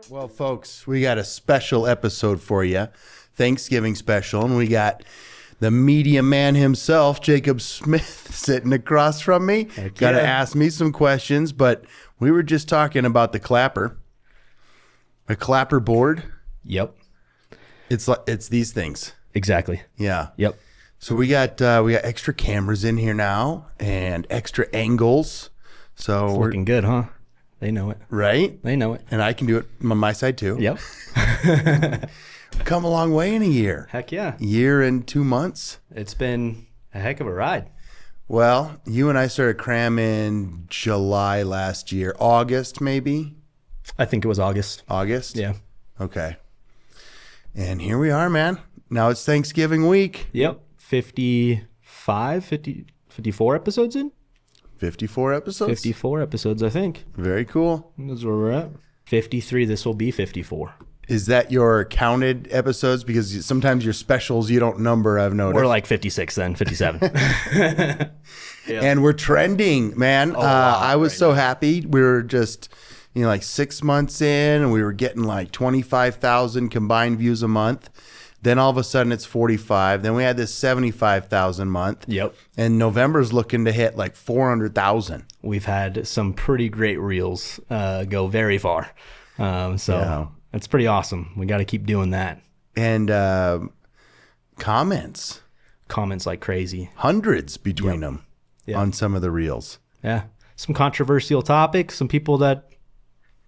Well, folks, we got a special episode for you, Thanksgiving special, and we got the media man himself, Jacob Smith, sitting across from me. Got to ask me some questions, but we were just talking about the clapper, a clapper board. Yep. It's these things. Exactly. Yeah. Yep. So we got extra cameras in here now and extra angles. So It's looking good, huh? They know it. Right? They know it. And I can do it on my side too. Yep. Come a long way in a year. Heck yeah. Year and 2 months. It's been a heck of a ride. Well, you and I started cramming July last year. August, maybe? I think it was August. August? Yeah. Okay. And here we are, man. Now it's Thanksgiving week. Yep. 54 episodes in? 54 episodes? 54 episodes, I think. Very cool. That's where we're at. 53, this will be 54. Is that your counted episodes? Because sometimes your specials you don't number, I've noticed. We're like 56 then, 57. And we're trending, man. I was so happy. We were just, like 6 months in, and we were getting like 25,000 combined views a month. Then all of a sudden it's 45. Then we had this 75,000 month. Yep. And November's looking to hit like 400,000. We've had some pretty great reels go very far. It's pretty awesome. We got to keep doing that. And comments. Comments like crazy. Hundreds between them on some of the reels. Yeah. Some controversial topics. Some people that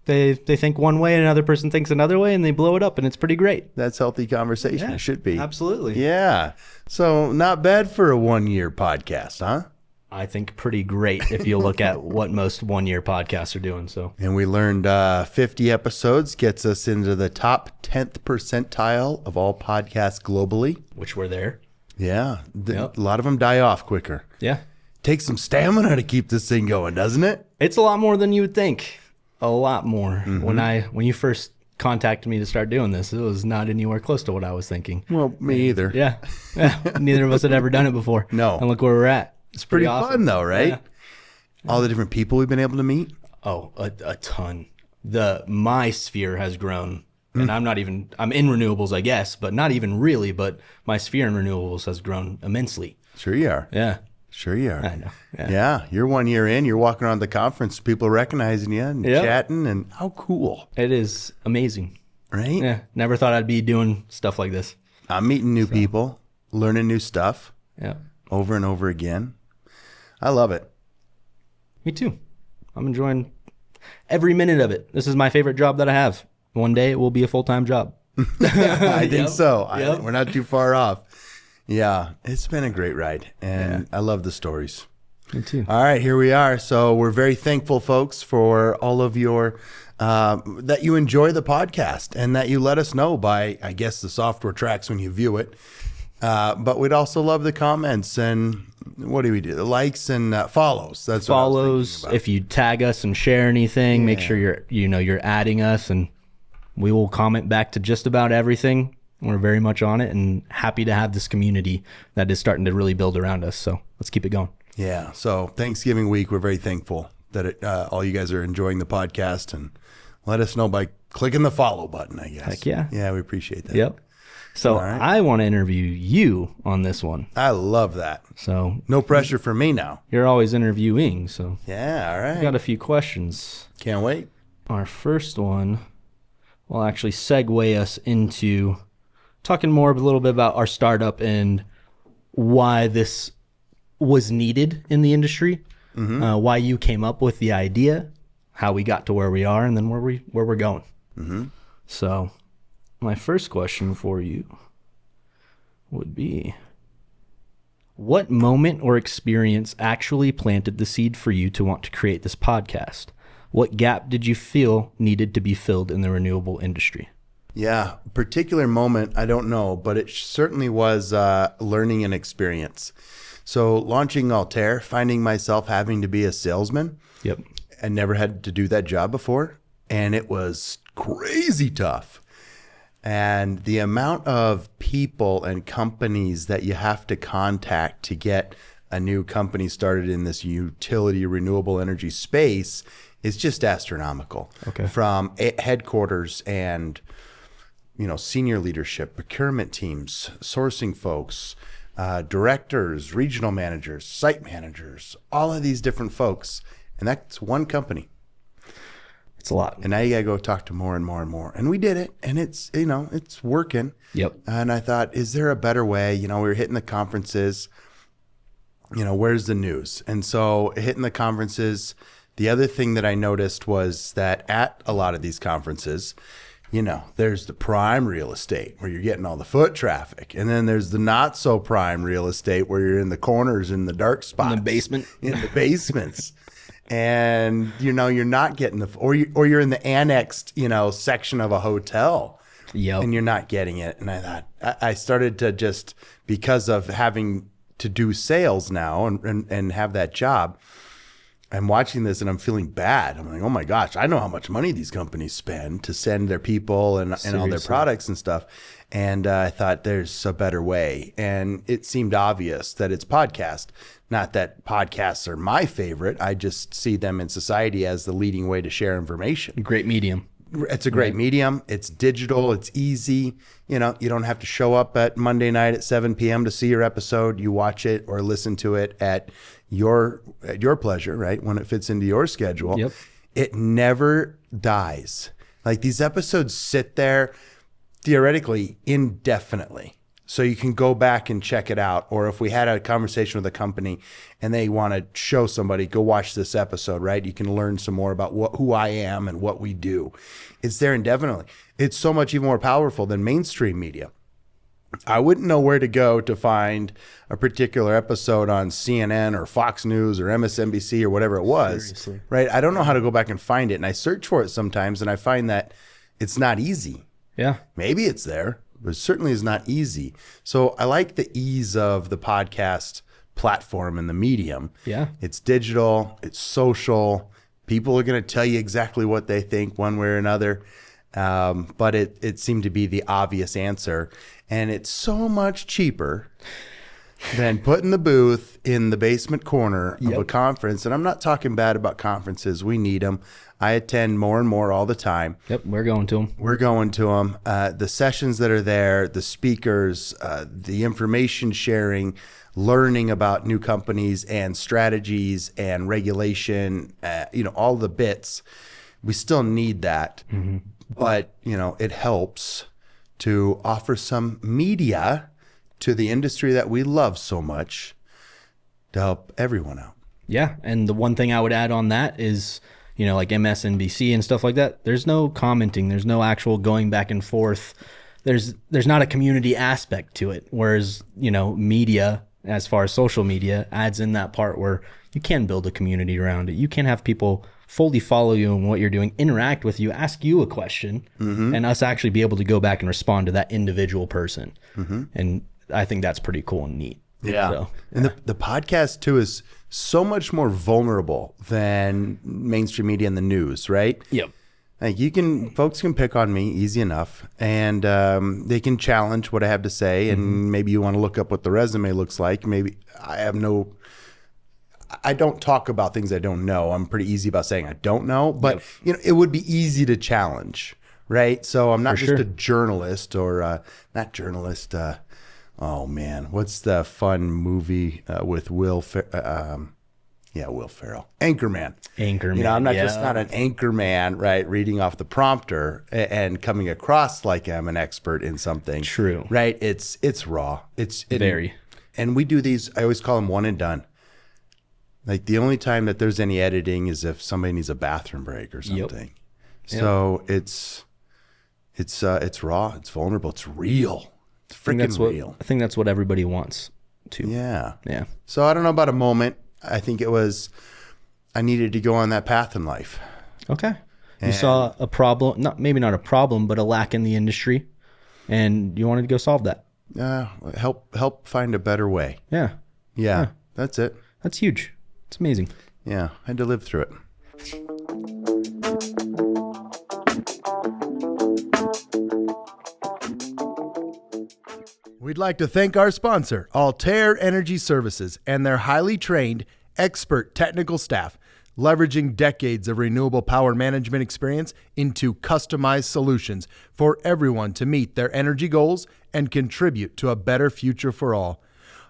they think one way and another person thinks another way, and they blow it up, and it's pretty great. That's healthy conversation. Yeah, it should be. Absolutely. Yeah. So not bad for a 1 year podcast, huh? I think pretty great if you look at what most 1 year podcasts are doing. So. And we learned 50 episodes gets us into the top 10th percentile of all podcasts globally. Which we're there. Yeah. A lot of them die off quicker. Yeah. Takes some stamina to keep this thing going, doesn't it? It's a lot more than you would think. A lot more. Mm-hmm. When you first contacted me to start doing this, it was not anywhere close to what I was thinking. Well, me either. Yeah. Neither of us had ever done it before. No. And look where we're at. It's Pretty awesome. fun though, right? Yeah. All the different people we've been able to meet. Oh, a ton. My sphere has grown. And I'm in renewables, I guess, but not even really, but my sphere in renewables has grown immensely. Sure you are. Yeah. Sure you are. I know. Yeah. You're 1 year in, you're walking around the conference, people recognizing you and chatting, and how cool. It is amazing. Right? Yeah. Never thought I'd be doing stuff like this. I'm meeting new people, learning new stuff Yeah. over and over again. I love it. Me too. I'm enjoying every minute of it. This is my favorite job that I have. One day it will be a full-time job. I think so. Yep. We're not too far off. Yeah, it's been a great ride, and I love the stories. Me too. All right, here we are. So we're very thankful, folks, for all of your, that you enjoy the podcast and that you let us know by, I guess, the software tracks when you view it. But we'd also love the comments and what do we do? The likes and follows. That's what I was Follows. thinking about. If you tag us and share anything, make sure you're adding us, and we will comment back to just about everything. We're very much on it and happy to have this community that is starting to really build around us. So let's keep it going. Yeah. So Thanksgiving week, we're very thankful that all you guys are enjoying the podcast, and let us know by clicking the follow button, I guess. Heck yeah. Yeah, we appreciate that. Yep. So right. I want to interview you on this one. I love that. So No pressure for me now. you're always interviewing. So Yeah. All I right. got a few questions. Can't wait. Our first one will actually segue us into talking more a little bit about our startup and why this was needed in the industry, why you came up with the idea, how we got to where we are, and then where we're going. So my first question for you would be, what moment or experience actually planted the seed for you to want to create this podcast? What gap did you feel needed to be filled in the renewable industry? Yeah, particular moment, I don't know, but it certainly was learning and experience. So launching Altair, finding myself having to be a salesman. Yep. I never had to do that job before, and it was crazy tough. And the amount of people and companies that you have to contact to get a new company started in this utility renewable energy space is just astronomical. Okay. From headquarters and, senior leadership, procurement teams, sourcing folks, directors, regional managers, site managers, all of these different folks. And that's one company. It's a lot. And now you got to go talk to more and more and more. And we did it. And it's, it's working. Yep. And I thought, is there a better way? We were hitting the conferences, where's the news? And so hitting the conferences, the other thing that I noticed was that at a lot of these conferences, there's the prime real estate where you're getting all the foot traffic. And then there's the not so prime real estate where you're in the corners, in the dark spots. In the basement. In the basements. And, you're not getting or you're in the annexed, section of a hotel. Yep. And you're not getting it. And I thought, I started to just, because of having to do sales now and have that job, I'm watching this and I'm feeling bad. I'm like, oh my gosh, I know how much money these companies spend to send their people and all their products and stuff. And I thought there's a better way. And it seemed obvious that it's podcast. Not that podcasts are my favorite. I just see them in society as the leading way to share information. Great medium. It's a great medium. It's digital. It's easy. You don't have to show up at Monday night at 7 p.m. to see your episode. You watch it or listen to it at your pleasure, right? When it fits into your schedule. Yep. It never dies. Like these episodes sit there theoretically indefinitely. So you can go back and check it out. Or if we had a conversation with a company and they want to show somebody, go watch this episode, right? You can learn some more about who I am and what we do. It's there indefinitely. It's so much even more powerful than mainstream media. I wouldn't know where to go to find a particular episode on CNN or Fox News or MSNBC or whatever it was. Seriously. Right? I don't know how to go back and find it. And I search for it sometimes and I find that it's not easy. Yeah. Maybe it's there, but it certainly is not easy. So I like the ease of the podcast platform and the medium. Yeah. It's digital, it's social. People are going to tell you exactly what they think one way or another. But it seemed to be the obvious answer. And it's so much cheaper than putting the booth in the basement corner of a conference. And I'm not talking bad about conferences. We need them. I attend more and more all the time. Yep, we're going to them. We're going to them. The sessions that are there, the speakers, the information sharing, learning about new companies and strategies and regulation, all the bits. We still need that. Mm-hmm. But, it helps to offer some media to the industry that we love so much to help everyone out. Yeah. And the one thing I would add on that is, like MSNBC and stuff like that, there's no commenting. There's no actual going back and forth. There's not a community aspect to it. Whereas, media, as far as social media, adds in that part where you can build a community around it. You can have people fully follow you in what you're doing, interact with you, ask you a question, and us actually be able to go back and respond to that individual person. Mm-hmm. And I think that's pretty cool and neat. Yeah. So, and the podcast too is so much more vulnerable than mainstream media and the news, right? Yep. Like folks can pick on me easy enough, and they can challenge what I have to say, and maybe you want to look up what the resume looks like. Maybe I don't talk about things I don't know. I'm pretty easy about saying I don't know, but it would be easy to challenge, right? So I'm not just a journalist or not journalist. Oh man, what's the fun movie with Will Ferrell? Anchorman. I'm not just not an anchorman, right? Reading off the prompter and coming across like I'm an expert in something. True. Right? It's raw. Very. And we do these, I always call them one and done. Like the only time that there's any editing is if somebody needs a bathroom break or something. Yep. So it's raw, it's vulnerable, it's real. It's freaking real. I think that's what everybody wants too. Yeah. Yeah. So I don't know about a moment. I think it was I needed to go on that path in life. Okay. You saw a problem, maybe not a problem, but a lack in the industry, and you wanted to go solve that. Help find a better way. Yeah. That's it. That's huge. It's amazing. Yeah, I had to live through it. We We'd like to thank our sponsor, Altair Energy Services, and their highly trained, expert technical staff, leveraging decades of renewable power management experience into customized solutions for everyone to meet their energy goals and contribute to a better future for all.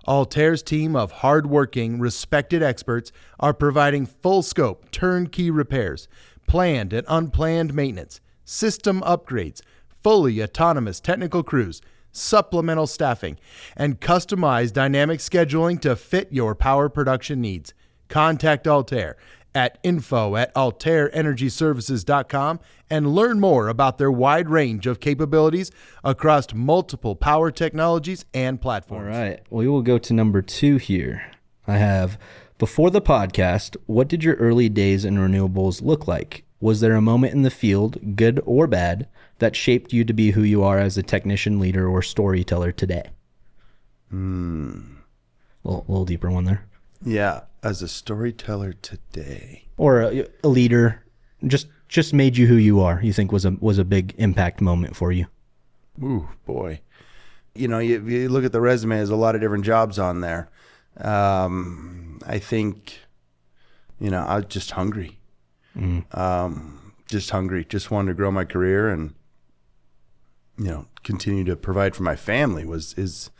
Altair's team of hardworking, respected experts are providing full-scope, turnkey repairs, planned and unplanned maintenance, system upgrades, fully autonomous technical crews, supplemental staffing, and customized dynamic scheduling to fit your power production needs. Contact Altair at info@altairenergyservices.com and learn more about their wide range of capabilities across multiple power technologies and platforms. All right. We will go to number 2 here. I have, before the podcast, what did your early days in renewables look like? Was there a moment in the field, good or bad, that shaped you to be who you are as a technician, leader, or storyteller today? A little deeper one there. Yeah, as a storyteller today. Or a leader, just made you who you are, you think was a big impact moment for you? Ooh, boy. You know, you look at the resume, there's a lot of different jobs on there. I think, I was just hungry. Just hungry. Just wanted to grow my career and, continue to provide for my family is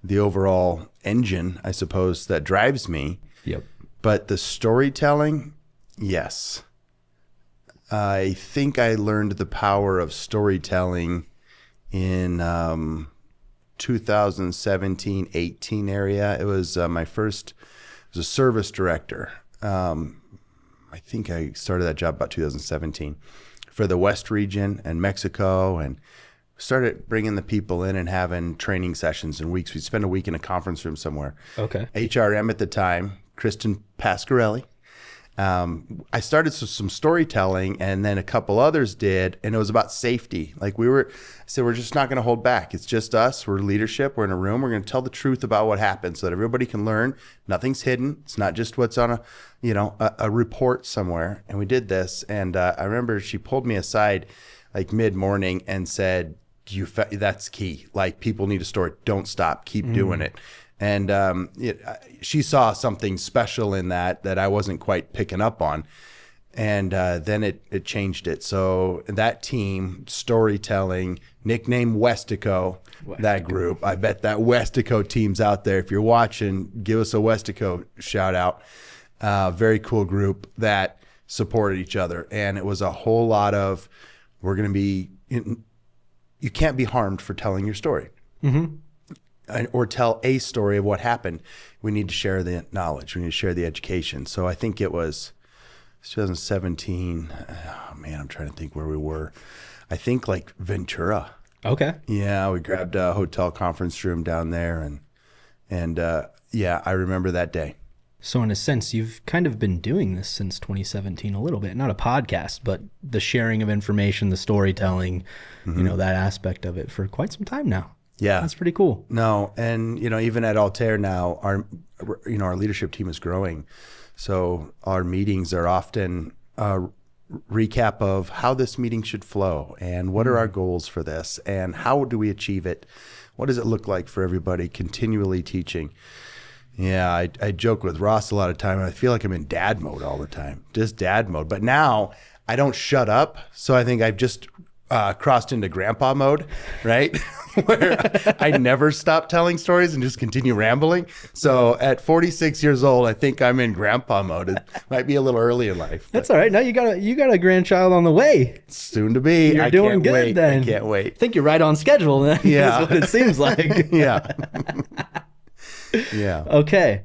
the overall engine, I suppose, that drives me. Yep. But the storytelling, yes. I think I learned the power of storytelling in 2017-18 area. It was my first, as a service director. I think I started that job about 2017 for the West region and Mexico, and started bringing the people in and having training sessions and weeks. We'd spend a week in a conference room somewhere. Okay. HRM at the time, Kristen Pasquarelli. I started some storytelling, and then a couple others did, and it was about safety. Like I said, we're just not going to hold back. It's just us. We're leadership. We're in a room. We're going to tell the truth about what happened so that everybody can learn. Nothing's hidden. It's not just what's on a report somewhere. And we did this, and I remember she pulled me aside like mid-morning and said, that's key. Like, people need a story. Don't stop. Keep doing it. And she saw something special in that I wasn't quite picking up on. And then it changed it. So that team, storytelling, nicknamed Westico, that group. I bet that Westico team's out there. If you're watching, give us a Westico shout out. Very cool group that supported each other. And it was a whole lot of, we're going to be, you can't be harmed for telling your story. Mm-hmm. Or tell a story of what happened. We need to share the knowledge. We need to share the education. So I think it was 2017. Oh man, I'm trying to think where we were. I think like Ventura. Okay. Yeah, we grabbed a hotel conference room down there, and yeah, I remember that day. So in a sense, you've kind of been doing this since 2017 a little bit. Not a podcast, but the sharing of information, the storytelling, that aspect of it for quite some time now. Yeah. That's pretty cool. No, and even at Altair now, our leadership team is growing. So our meetings are often a recap of how this meeting should flow and what are our goals for this and how do we achieve it? What does it look like for everybody? Continually teaching. Yeah, I joke with Ross a lot of time, and I feel like I'm in dad mode all the time, just dad mode. But now I don't shut up, so I think I've just crossed into grandpa mode, right? Where I never stop telling stories and just continue rambling. So at 46 years old, I think I'm in grandpa mode. It might be a little early in life. That's all right. Now you got a grandchild on the way. Soon to be. You're doing good wait. then. I can't wait. I think you're right on schedule then. Yeah. That's what it seems like. Yeah. Yeah. Okay.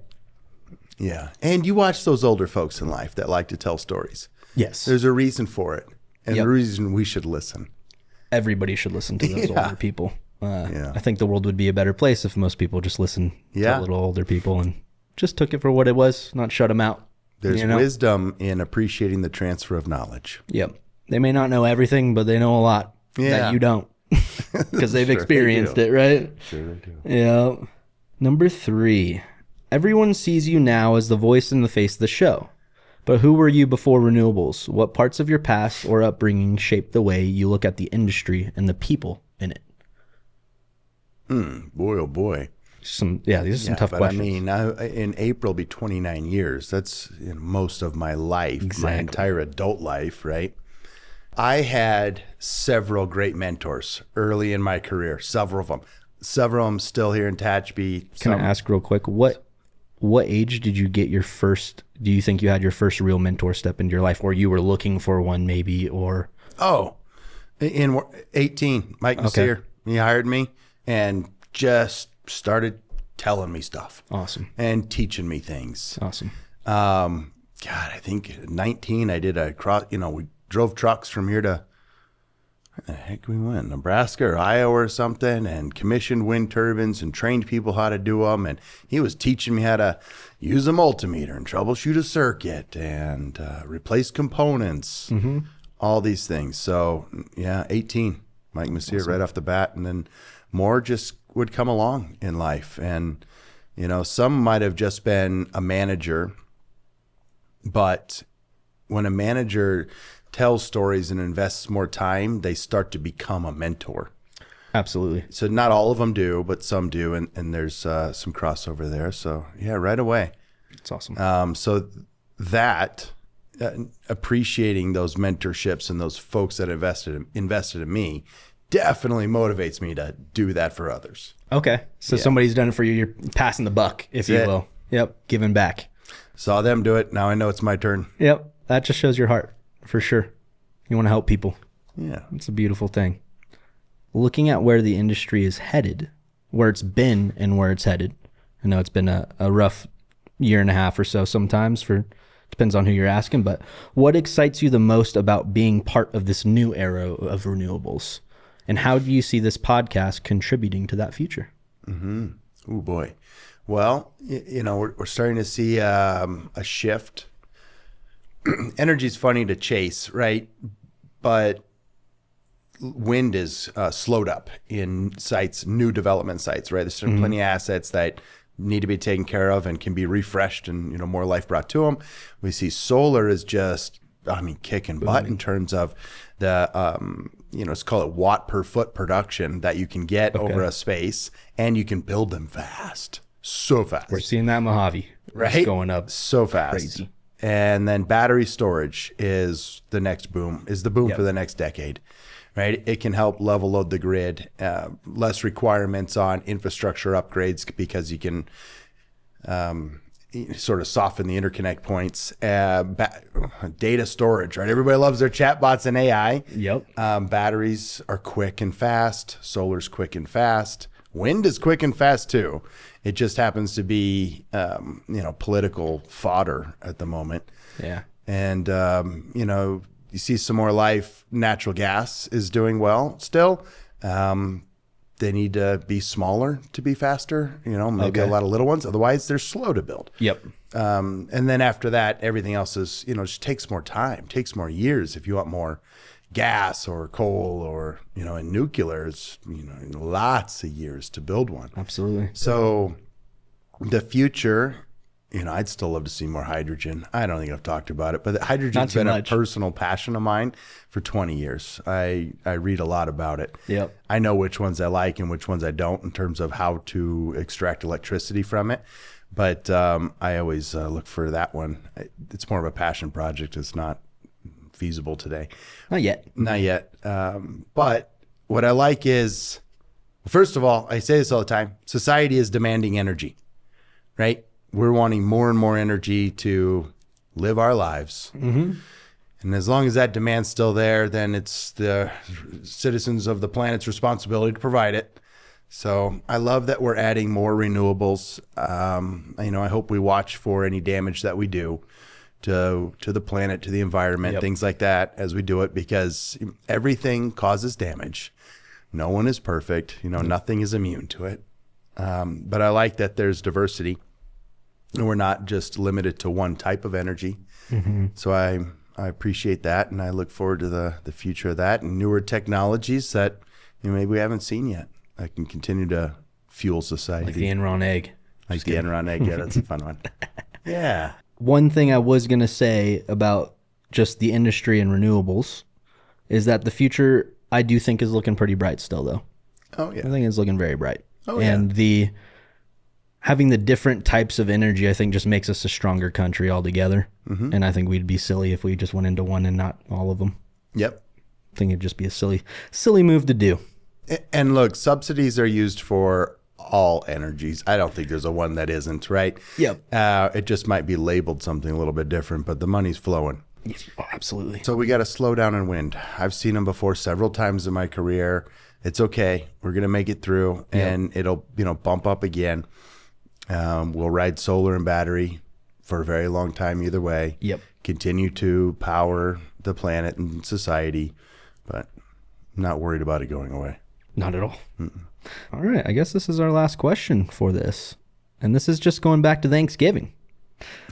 Yeah. And you watch those older folks in life that like to tell stories. Yes. There's a reason for it. And the reason we should listen. Everybody should listen to those older people. Yeah. I think the world would be a better place if most people just listened to little older people and just took it for what it was, not shut them out. There's wisdom in appreciating the transfer of knowledge. Yep. They may not know everything, but they know a lot that you don't because they've experienced it, right? Sure they do. Yeah. Number 3, everyone sees you now as the voice and the face of the show. But who were you before Renewables? What parts of your past or upbringing shaped the way you look at the industry and the people in it? Boy, oh boy. These are some tough but questions. I mean, in April, will be 29 years. That's most of my life, my entire adult life, right? I had several great mentors early in my career, several of them still here in Tehachapi. Can I ask real quick, what age did you get your first, do you think you had your first real mentor step into your life, or you were looking for one maybe, or? Oh, in 18, Mike Messier, he hired me and just started telling me stuff. Awesome. And teaching me things. Awesome. God, I think at 19, I did we drove trucks from here to, where the heck we went, Nebraska or Iowa or something, and commissioned wind turbines and trained people how to do them. And he was teaching me how to use a multimeter and troubleshoot a circuit and replace components, all these things. So yeah, 18, Mike Messier right off the bat. And then more just would come along in life. And, some might have just been a manager, but when a manager tells stories and invests more time, they start to become a mentor. Absolutely. So not all of them do, but some do. And there's some crossover there. So yeah, right away. It's awesome. So that appreciating those mentorships and those folks that invested in me definitely motivates me to do that for others. Okay. So somebody's done it for you. You're passing the buck, if you will. Yep. Giving back. Saw them do it. Now I know it's my turn. Yep. That just shows your heart for sure. You want to help people. Yeah. It's a beautiful thing. Looking at where the industry is headed, where it's been and where it's headed. I know it's been a rough year and a half or so sometimes, depends on who you're asking, but what excites you the most about being part of this new era of renewables? And how do you see this podcast contributing to that future? Oh boy. Well, we're starting to see a shift. Energy's funny to chase, right? But wind is slowed up in sites, new development sites, right? There's plenty of assets that need to be taken care of and can be refreshed and, more life brought to them. We see solar is just, kicking butt in terms of the, let's call it watt per foot production that you can get over a space, and you can build them fast. So fast. We're seeing that in Mojave. Right? It's going up so fast. Crazy. And then battery storage is the next boom, for the next decade, right? It can help level load the grid, less requirements on infrastructure upgrades because you can sort of soften the interconnect points. Data storage, right? Everybody loves their chatbots and AI. Yep. Batteries are quick and fast. Solar's quick and fast. Wind is quick and fast too. It just happens to be, political fodder at the moment. Yeah. And, you see some more life. Natural gas is doing well still. They need to be smaller to be faster, maybe a lot of little ones. Otherwise, they're slow to build. Yep. And then after that, everything else is, just takes more time, takes more years. If you want more gas or coal or, and nuclear, it's, lots of years to build one. Absolutely. So the future, I'd still love to see more hydrogen. I don't think I've talked about it, but hydrogen's been a personal passion of mine for 20 years. I read a lot about it. Yep. I know which ones I like and which ones I don't in terms of how to extract electricity from it. But I always look for that one. It's more of a passion project. It's not feasible today. Not yet. But what I like is, first of all, I say this all the time, society is demanding energy, right? We're wanting more and more energy to live our lives. Mm-hmm. And as long as that demand's still there, then it's the citizens of the planet's responsibility to provide it. So I love that we're adding more renewables. I hope we watch for any damage that we do to the planet, to the environment, things like that as we do it, because everything causes damage. No one is perfect. Nothing is immune to it. But I like that there's diversity and we're not just limited to one type of energy. Mm-hmm. So I appreciate that, and I look forward to the future of that and newer technologies that maybe we haven't seen yet that can continue to fuel society. Like the Enron egg. Like the Enron egg. Yeah, that's a fun one. Yeah. One thing I was going to say about just the industry and renewables is that the future, I do think, is looking pretty bright still, though. Oh, yeah. I think it's looking very bright. And having the different types of energy, I think, just makes us a stronger country altogether. And I think we'd be silly if we just went into one and not all of them. Yep. I think it'd just be a silly move to do. And look, subsidies are used for all energies. I don't think there's a one that isn't, right? Yep. It just might be labeled something a little bit different, but the money's flowing. Oh, absolutely. So we got to slow down and wind. I've seen them before several times in my career. It's okay. We're going to make it through, and it'll, bump up again. We'll ride solar and battery for a very long time either way. Yep. Continue to power the planet and society, but I'm not worried about it going away. Not at all. All right. I guess this is our last question for this. And this is just going back to Thanksgiving.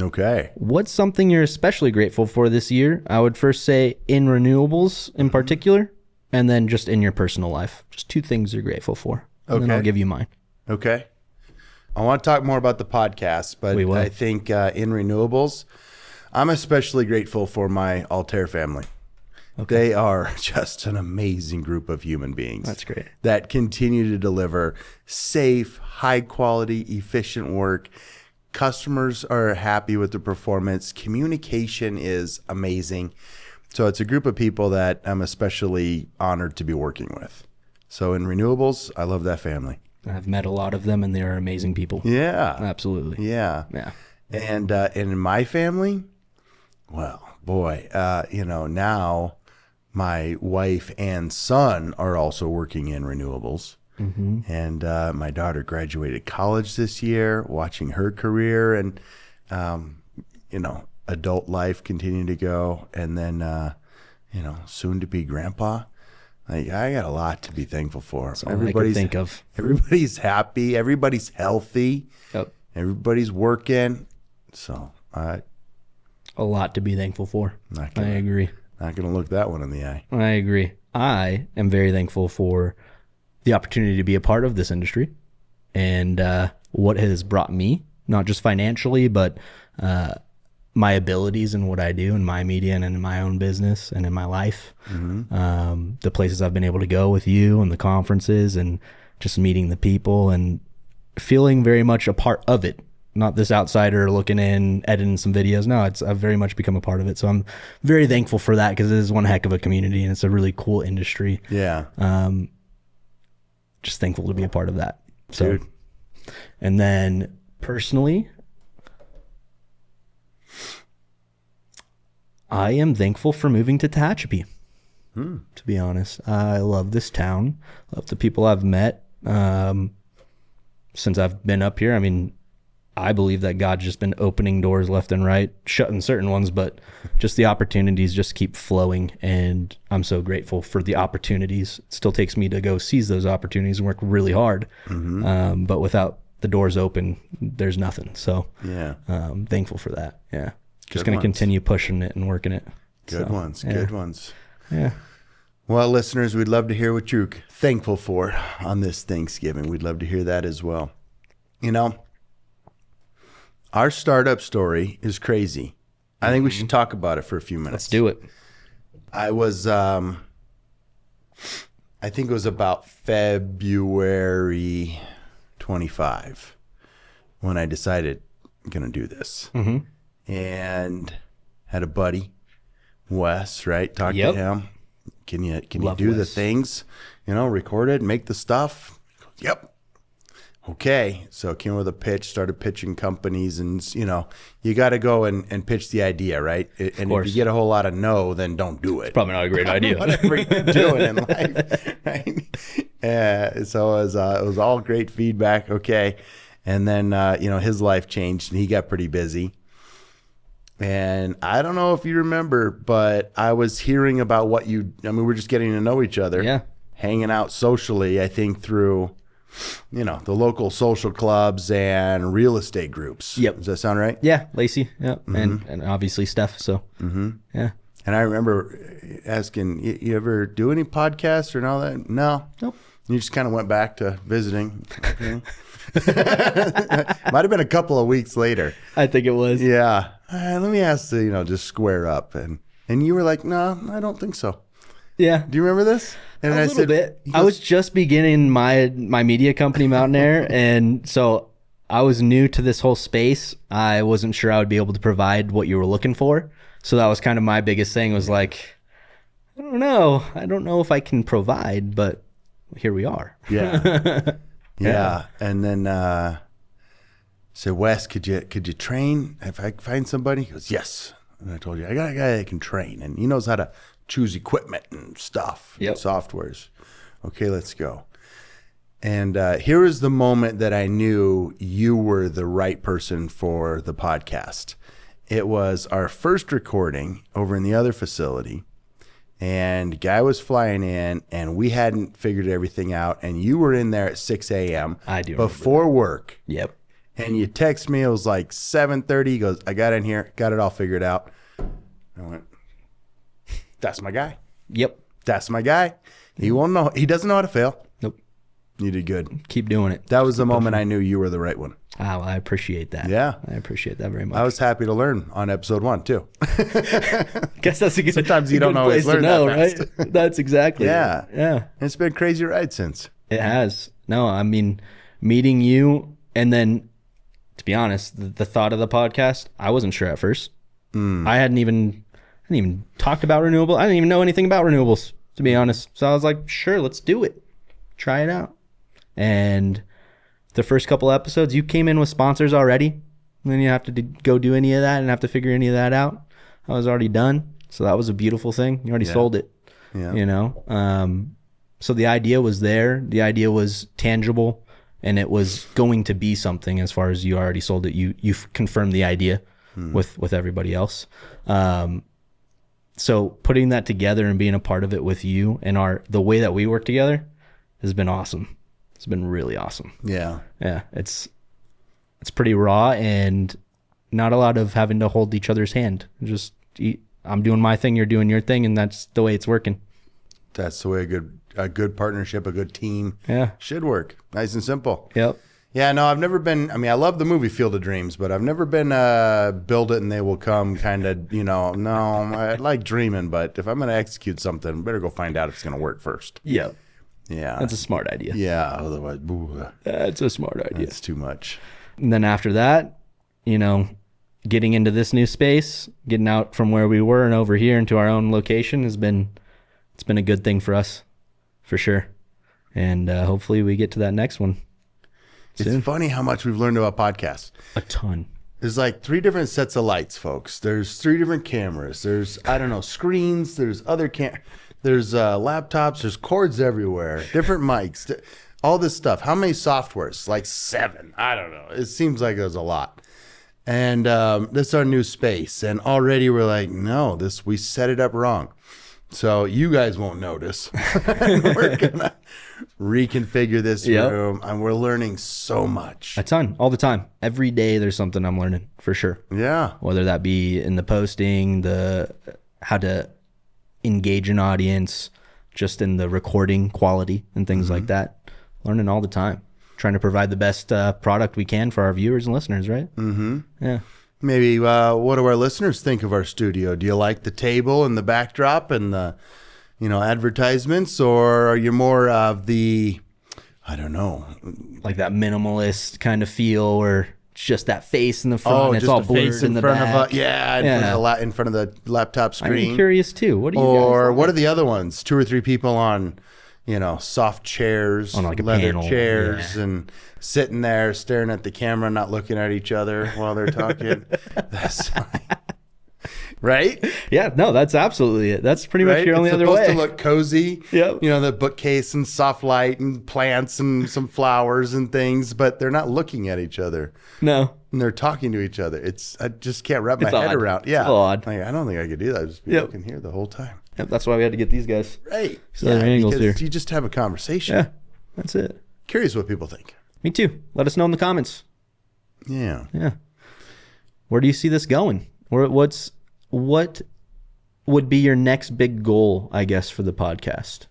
Okay. What's something you're especially grateful for this year? I would first say in renewables in particular, and then just in your personal life. Just two things you're grateful for. And then I'll give you mine. Okay. I want to talk more about the podcast, but I think in renewables, I'm especially grateful for my Altair family. Okay. They are just an amazing group of human beings. That's great. That continue to deliver safe, high quality, efficient work. Customers are happy with the performance. Communication is amazing. So it's a group of people that I'm especially honored to be working with. So in renewables, I love that family. I've met a lot of them, and they are amazing people. Yeah. Absolutely. Yeah. And in my family, well, boy, now my wife and son are also working in renewables. And my daughter graduated college this year, watching her career and, adult life continue to go. And then, soon to be grandpa. I got a lot to be thankful for. That's all I could think of. Everybody's happy. Everybody's healthy. Yep. Everybody's working. So a lot to be thankful for. I agree. Not going to look that one in the eye. I agree. I am very thankful for the opportunity to be a part of this industry and what has brought me, not just financially, but my abilities and what I do in my media and in my own business and in my life. The places I've been able to go with you and the conferences and just meeting the people and feeling very much a part of it. Not this outsider looking in, editing some videos. No, I've very much become a part of it. So I'm very thankful for that because it is one heck of a community and it's a really cool industry. Yeah. Just thankful to be a part of that. So, Dude. And then personally, I am thankful for moving to Tehachapi. To be honest, I love this town. Love the people I've met since I've been up here. I mean, I believe that God's just been opening doors left and right, shutting certain ones, but just the opportunities just keep flowing. And I'm so grateful for the opportunities. It still takes me to go seize those opportunities and work really hard. But without the doors open, there's nothing. So I'm thankful for that. Yeah. Just going to continue pushing it and working it. Good ones. Yeah. Well, listeners, we'd love to hear what you're thankful for on this Thanksgiving. We'd love to hear that as well. Our startup story is crazy. I think we should talk about it for a few minutes. Let's do it. I was, I think it was about February 25 when I decided I'm going to do this. And had a buddy, Wes, right? Talked to him. Can you do the things, record it, make the stuff? Yep. Okay. So I came with a pitch, started pitching companies, and you got to go and pitch the idea, right? And if you get a whole lot of no, then don't do it. Probably not a great idea. Whatever you're doing in life, right? So it was all great feedback. Okay. And then, his life changed and he got pretty busy. And I don't know if you remember, but I was hearing about we're just getting to know each other. Yeah. Hanging out socially, I think through, the local social clubs and real estate groups. Yep. Does that sound right? Yeah. Lacey. Yep. And obviously Steph. So, yeah. And I remember asking, you ever do any podcasts or all that? No. Nope. You just kind of went back to visiting. Okay. Might have been a couple of weeks later. I think it was. Yeah. Let me ask just square up. And you were like, no, I don't think so. Yeah. Do you remember this? And A little bit. I was just beginning my media company, Mountain Air, and so I was new to this whole space. I wasn't sure I would be able to provide what you were looking for. So that was kind of my biggest thing was like, I don't know. I don't know if I can provide, but here we are. Yeah. Yeah. And then said, Wes, could you train if I find somebody? He goes, yes. And I told you, I got a guy that can train and he knows how to choose equipment and stuff, and softwares. Okay, let's go. And here was the moment that I knew you were the right person for the podcast. It was our first recording over in the other facility, and guy was flying in, and we hadn't figured everything out, and you were in there at 6 a.m. I do before work. Yep. And you text me, it was like 7:30. He goes, I got in here, got it all figured out. I went, that's my guy. Yep. That's my guy. He won't know. He doesn't know how to fail. Nope. You did good. Keep doing it. That was the moment I knew you were the right one. Wow, I appreciate that. Yeah. I appreciate that very much. I was happy to learn on episode 1 too. Guess that's a good. Sometimes you don't always place to learn know, that fast. right? That's exactly. Yeah. It. Yeah. And it's been a crazy ride since. It has. No, I mean, meeting you, and then, to be honest, the thought of the podcast, I wasn't sure at first. I hadn't even talked about renewable. I didn't even know anything about renewables, to be honest. So I was like, sure, let's do it. Try it out. And the first couple episodes, you came in with sponsors already. And then you have to go do any of that and have to figure any of that out. I was already done. So that was a beautiful thing. You already sold it. Yeah. You know? So the idea was there. The idea was tangible. And it was going to be something as far as you already sold it. You've confirmed the idea with everybody else. So putting that together and being a part of it with you and the way that we work together has been awesome. It's been really awesome. Yeah. Yeah. It's pretty raw and not a lot of having to hold each other's hand. Just I'm doing my thing, you're doing your thing, and that's the way it's working. That's the way a good partnership, a good team should work. Nice and simple. Yep. Yeah, no, I've never been, I love the movie Field of Dreams, but I've never been build it and they will come kind of, no, I like dreaming, but if I'm going to execute something, I better go find out if it's going to work first. Yep. Yeah. That's a smart idea. Yeah, otherwise, That's a smart idea. it's too much. And then after that, getting into this new space, getting out from where we were and over here into our own location it's been a good thing for us, for sure. And hopefully we get to that next one soon. It's funny how much we've learned about podcasts. A ton. There's like 3 different sets of lights, folks. There's 3 different cameras. There's, screens. There's other there's laptops. There's cords everywhere. Different mics. All this stuff. How many softwares? Like 7. I don't know. It seems like there's a lot. And this is our new space. And already we're like, no, we set it up wrong. So you guys won't notice. We're going to reconfigure this room. And we're learning so much. A ton. All the time. Every day there's something I'm learning, for sure. Yeah. Whether that be in the posting, how to engage an audience, just in the recording quality and things like that. Learning all the time. Trying to provide the best product we can for our viewers and listeners, right? Mm-hmm. Yeah. Maybe what do our listeners think of our studio? Do you like the table and the backdrop and the, advertisements, or are you more of the, I don't know, like that minimalist kind of feel, or it's just that face in the front, it's all blurred in the back? In front of the laptop screen. I'm curious too. What do you guys Or like? what are the other ones? 2 or 3 people on, soft chairs, On like a leather panel, chairs, and sitting there staring at the camera, not looking at each other while they're talking. That's funny. Right? Yeah, no, that's absolutely it. That's pretty much your only other way. It's supposed to look cozy. Yep. The bookcase and soft light and plants and some flowers and things, but they're not looking at each other. No. And they're talking to each other. I just can't wrap my It's head odd. around. Yeah. It's a little odd. Like, I don't think I could do that. I'd just be looking here the whole time. Yep, that's why we had to get these guys. Right. So there are angles because here. you just have a conversation. Yeah, that's it. Curious what people think. Me too. Let us know in the comments. Yeah. Yeah. Where do you see this going? What would be your next big goal, I guess, for the podcast?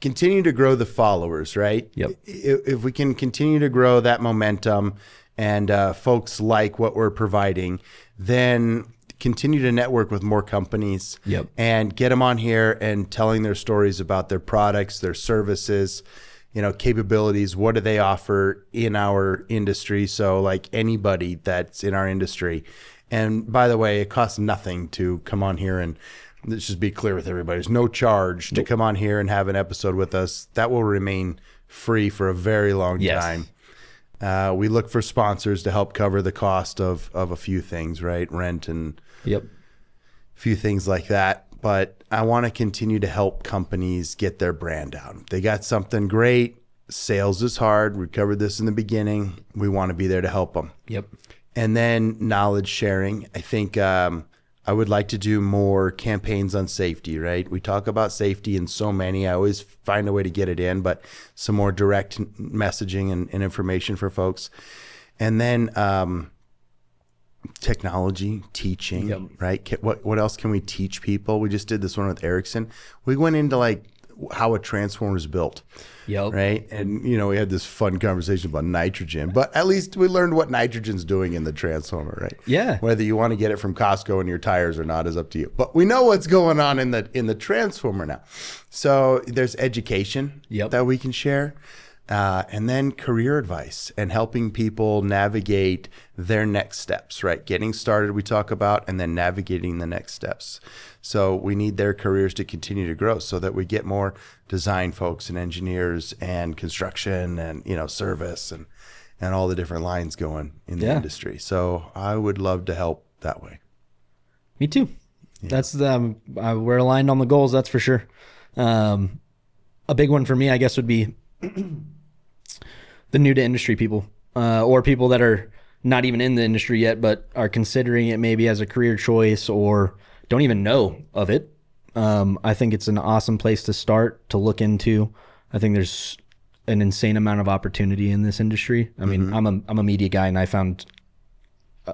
Continue to grow the followers, right? Yep. If we can continue to grow that momentum and folks like what we're providing, then continue to network with more companies Yep. and get them on here and telling their stories about their products, their services, capabilities. What do they offer in our industry? So like anybody that's in our industry. And by the way, it costs nothing to come on here, and let's just be clear with everybody. There's no charge to come on here and have an episode with us. That will remain free for a very long time. We look for sponsors to help cover the cost of a few things, right? Rent and Yep. a few things like that. But I want to continue to help companies get their brand out. They got something great. Sales is hard. We covered this in the beginning. We want to be there to help them. Yep. And then knowledge sharing. I think I would like to do more campaigns on safety, right? We talk about safety in so many. I always find a way to get it in, but some more direct messaging and information for folks. And then technology, teaching, Yep. right? What else can we teach people? We just did this one with Ericsson. We went into like how a transformer is built. Yep. Right. And, we had this fun conversation about nitrogen, but at least we learned what nitrogen's doing in the transformer, right? Yeah. Whether you want to get it from Costco in your tires or not is up to you. But we know what's going on in the transformer now. So there's education Yep. that we can share. And then career advice and helping people navigate their next steps, right? Getting started, we talk about, and then navigating the next steps. So we need their careers to continue to grow so that we get more design folks and engineers and construction and, service and all the different lines going in the industry. So I would love to help that way. Me too. Yeah. That's we're aligned on the goals. That's for sure. A big one for me, I guess, would be the new to industry people, or people that are not even in the industry yet, but are considering it maybe as a career choice or don't even know of it. I think it's an awesome place to start to look into. I think there's an insane amount of opportunity in this industry. I mean, I'm a media guy, and I found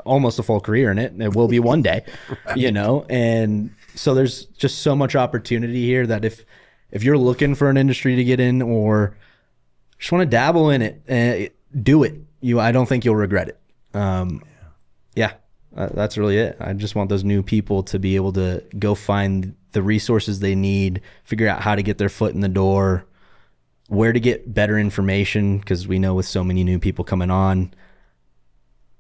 almost a full career in it. It will be one day, right. And so there's just so much opportunity here that if you're looking for an industry to get in or just want to dabble in it, do it. I don't think you'll regret it. That's really it. I just want those new people to be able to go find the resources they need, figure out how to get their foot in the door, where to get better information, because we know with so many new people coming on,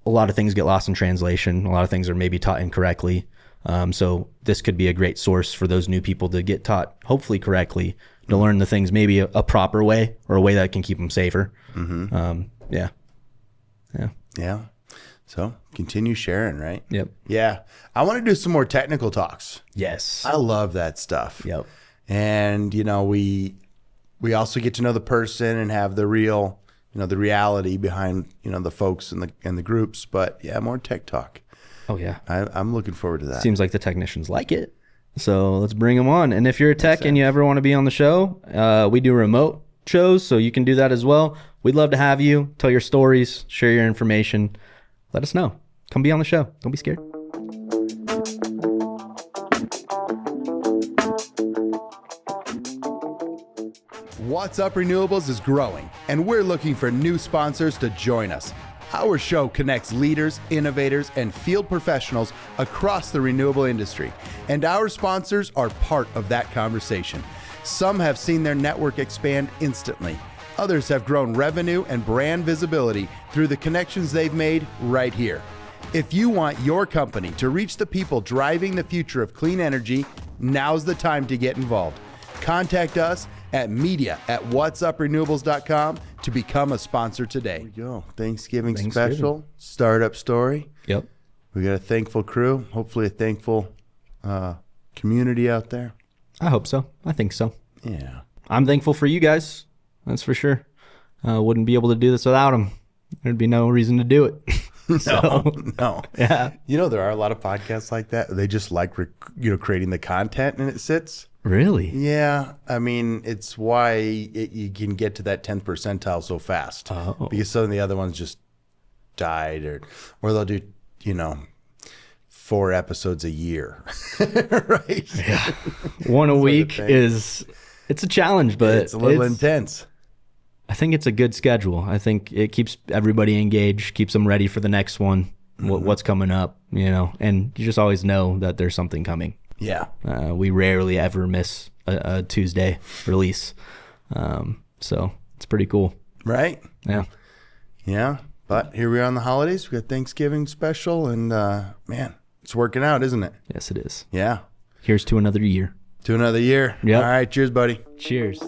a lot of things get lost in translation. A lot of things are maybe taught incorrectly. So this could be a great source for those new people to get taught, hopefully correctly, to learn the things maybe a proper way or a way that can keep them safer. Yeah. So continue sharing, right? Yep. Yeah. I want to do some more technical talks. Yes. I love that stuff. Yep. And, we also get to know the person and have the real, the reality behind, the folks and the groups. But yeah, more tech talk. Oh, yeah. I'm looking forward to that. Seems like the technicians like it. So let's bring them on. And if you're a tech and you ever want to be on the show, we do remote shows, so you can do that as well. We'd love to have you. Tell your stories, share your information. Let us know. Come be on the show. Don't be scared. What's Up Renewables is growing, and we're looking for new sponsors to join us. Our show connects leaders, innovators, and field professionals across the renewable industry, and our sponsors are part of that conversation. Some have seen their network expand instantly. Others have grown revenue and brand visibility through the connections they've made right here. If you want your company to reach the people driving the future of clean energy, now's the time to get involved. Contact us at media@whatsuprenewables.com to become a sponsor today. Here we go. Thanksgiving special, startup story. Yep. We got a thankful crew, hopefully a thankful community out there. I hope so. I think so. Yeah. I'm thankful for you guys. That's for sure. Wouldn't be able to do this without them. There'd be no reason to do it. No. Yeah. There are a lot of podcasts like that. They just like, creating the content and it sits. Really? Yeah. I mean, it's why you can get to that 10th percentile so fast. Oh. Because some of the other ones just died or they'll do, 4 episodes a year. Right? Yeah. One a week it's a challenge, but it's a little intense. I think it's a good schedule. I think it keeps everybody engaged, keeps them ready for the next one. what's coming up, and you just always know that there's something coming. Yeah. We rarely ever miss a Tuesday release. So it's pretty cool. Right? Yeah. Yeah. But here we are on the holidays. We got Thanksgiving special, and man, it's working out, isn't it? Yes, it is. Yeah. Here's to another year. To another year. Yep. All right. Cheers, buddy. Cheers.